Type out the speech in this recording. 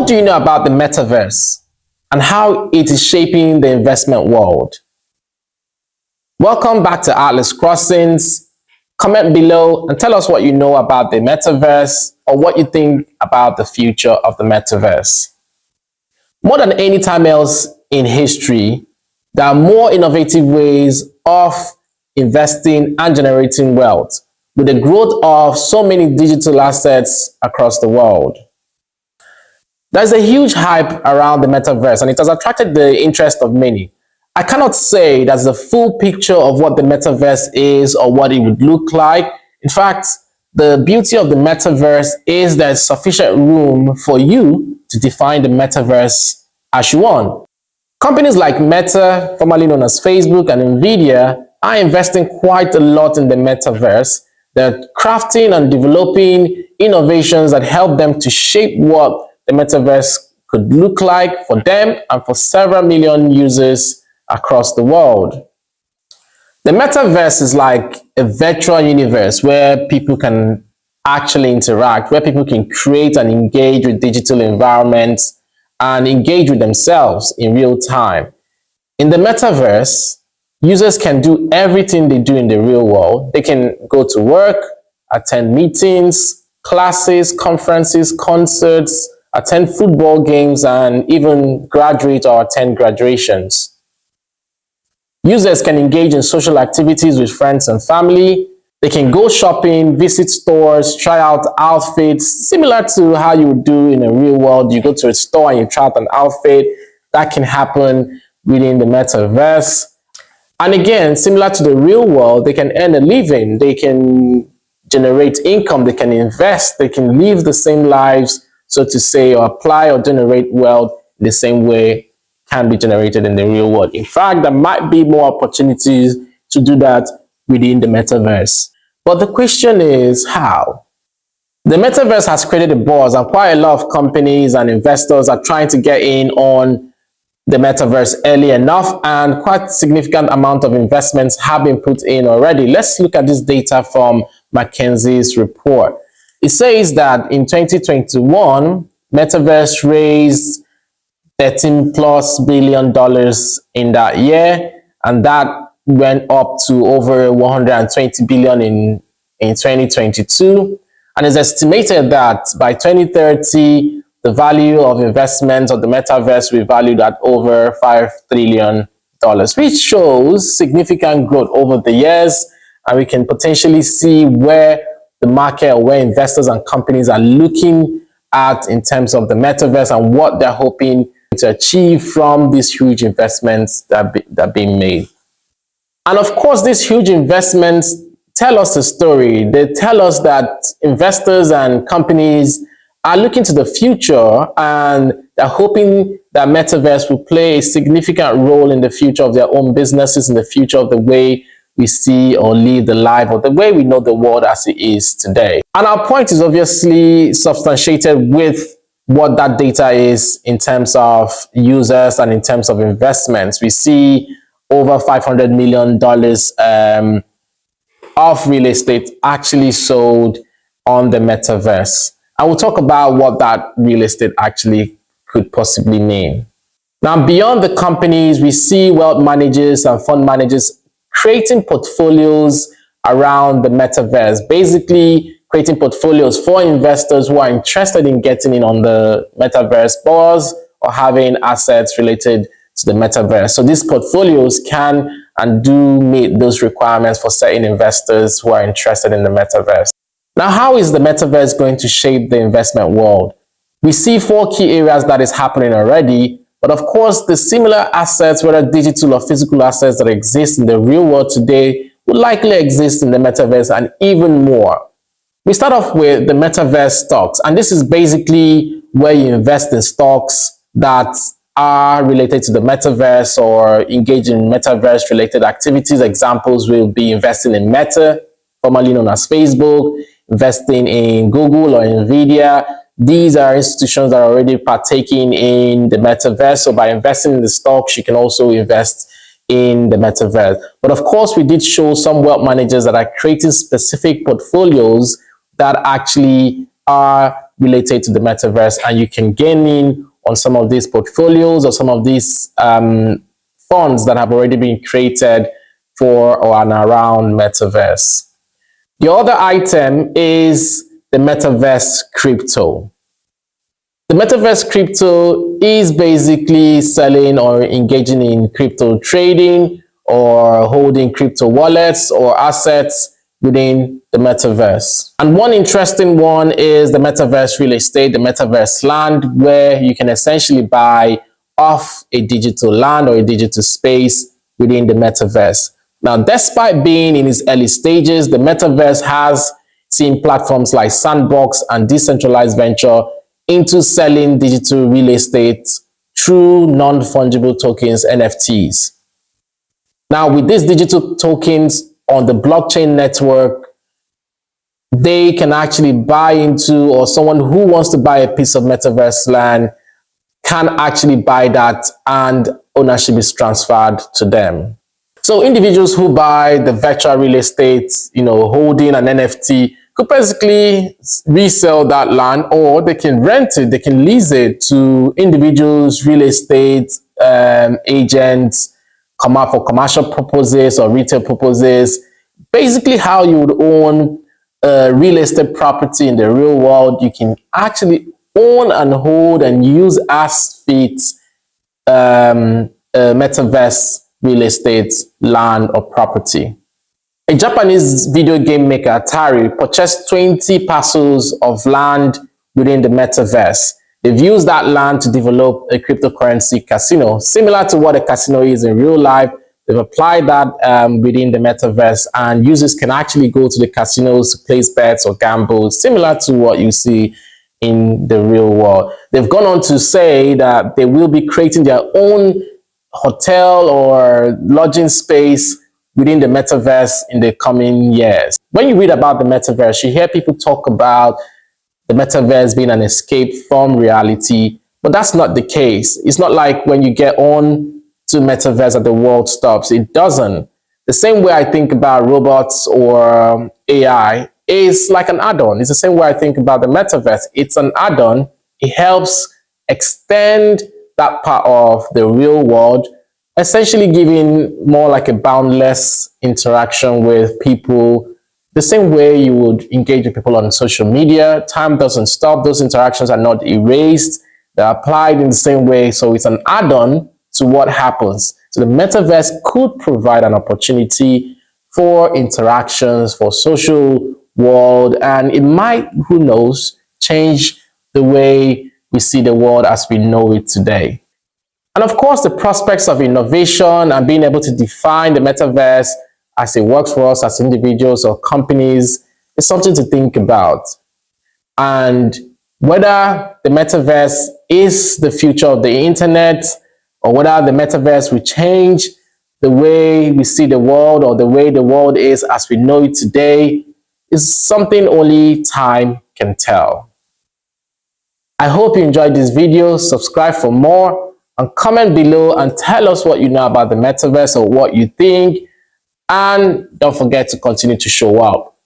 do you know about the metaverse and how it is shaping the investment world? Welcome back to Atlas Crossings. Comment below and tell us what you know about the metaverse or what you think about the future of the metaverse. More than any time else in history, there are more innovative ways of investing and generating wealth with the growth of so many digital assets across the world. There's a huge hype around the metaverse and it has attracted the interest of many. I cannot say that's the full picture of what the metaverse is or what it would look like. In fact, the beauty of the metaverse is there's sufficient room for you to define the metaverse as you want. Companies like Meta, formerly known as Facebook, and Nvidia are investing quite a lot in the metaverse. They're crafting and developing innovations that help them to shape what the metaverse could look like for them and for several million users across the world. The metaverse is like a virtual universe where people can actually interact, where people can create and engage with digital environments and engage with themselves in real time. In the metaverse, users can do everything they do in the real world. They can go to work, attend meetings, classes, conferences, concerts, attend football games, and even graduate or attend graduations. Users can engage in social activities with friends and family. They can go shopping, visit stores, try out outfits, similar to how you would do in a real world. You go to a store and you try out an outfit. That can happen within the metaverse. And again, similar to the real world, they can earn a living. They can generate income. They can invest. They can live the same lives, so to say, or apply or generate wealth in the same way can be generated in the real world. In fact, there might be more opportunities to do that within the metaverse. But the question is, how? The metaverse has created a buzz, and quite a lot of companies and investors are trying to get in on the metaverse early enough, and quite significant amount of investments have been put in already. Let's look at this data from McKinsey's report. It says that in 2021, Metaverse raised $13+ billion in that year, and that went up to over $120 billion in 2022. And it's estimated that by 2030, the value of investment of the metaverse will be valued at over $5 trillion, which shows significant growth over the years, and we can potentially see where the market or where investors and companies are looking at in terms of the metaverse and what they're hoping to achieve from these huge investments that are being made. And of course, these huge investments tell us a story. They tell us that investors and companies are looking to the future and they're hoping that metaverse will play a significant role in the future of their own businesses, in the future of the way we see or live the life, or the way we know the world as it is today. And our point is obviously substantiated with what that data is in terms of users and in terms of investments. We see over $500 million of real estate actually sold on the metaverse. I will talk about what that real estate actually could possibly mean. Now, beyond the companies, we see wealth managers and fund managers creating portfolios around the metaverse, basically creating portfolios for investors who are interested in getting in on the metaverse buzz or having assets related to the metaverse. So these portfolios can and do meet those requirements for certain investors who are interested in the metaverse. Now, how is the metaverse going to shape the investment world? We see 4 key areas that is happening already, but of course, the similar assets, whether digital or physical assets that exist in the real world today, will likely exist in the metaverse and even more. We start off with the metaverse stocks, and this is basically where you invest in stocks that are related to the metaverse or engage in metaverse related activities. Examples will be investing in Meta, formerly known as Facebook, investing in Google or Nvidia. These are institutions that are already partaking in the metaverse. So by investing in the stocks, you can also invest in the metaverse. But of course, we did show some wealth managers that are creating specific portfolios that actually are related to the metaverse, and you can gain in on some of these portfolios or some of these funds that have already been created for or and around metaverse. The other item is the metaverse crypto. The metaverse crypto is basically selling or engaging in crypto trading or holding crypto wallets or assets within the metaverse. And one interesting one is the metaverse real estate, the metaverse land, where you can essentially buy off a digital land or a digital space within the metaverse. Now, despite being in its early stages, the metaverse has seen platforms like Sandbox and Decentralized Venture into selling digital real estate through non-fungible tokens, NFTs. Now, with these digital tokens on the blockchain network, they can actually buy into, or someone who wants to buy a piece of metaverse land can actually buy that and ownership is transferred to them. So individuals who buy the virtual real estate, holding an NFT, could basically resell that land, or they can rent it, they can lease it to individuals, real estate agents, come out for commercial purposes or retail purposes. Basically how you would own a real estate property in the real world, you can actually own and hold and use as fits metaverse real estate land or property. A Japanese video game maker, Atari, purchased 20 parcels of land within the metaverse. They've used that land to develop a cryptocurrency casino, similar to what a casino is in real life. They've applied that within the metaverse, and users can actually go to the casinos to place bets or gamble, similar to what you see in the real world. They've gone on to say that they will be creating their own hotel or lodging space within the metaverse in the coming years. When you read about the metaverse, you hear people talk about the metaverse being an escape from reality, but that's not the case. It's not like when you get on to metaverse that the world stops. It doesn't. The same way I think about robots or AI is like an add-on. It's the same way I think about the metaverse. It's an add-on. It helps extend that part of the real world, essentially giving more like a boundless interaction with people, the same way you would engage with people on social media. Time doesn't stop. Those interactions are not erased. They're applied in the same way. So it's an add-on to what happens. So the metaverse could provide an opportunity for interactions, for social world, and it might, who knows, change the way we see the world as we know it today. And of course, the prospects of innovation and being able to define the metaverse as it works for us as individuals or companies is something to think about. And whether the metaverse is the future of the internet, or whether the metaverse will change the way we see the world or the way the world is as we know it today, is something only time can tell. I hope you enjoyed this video. Subscribe for more and comment below and tell us what you know about the metaverse or what you think. And don't forget to continue to show up.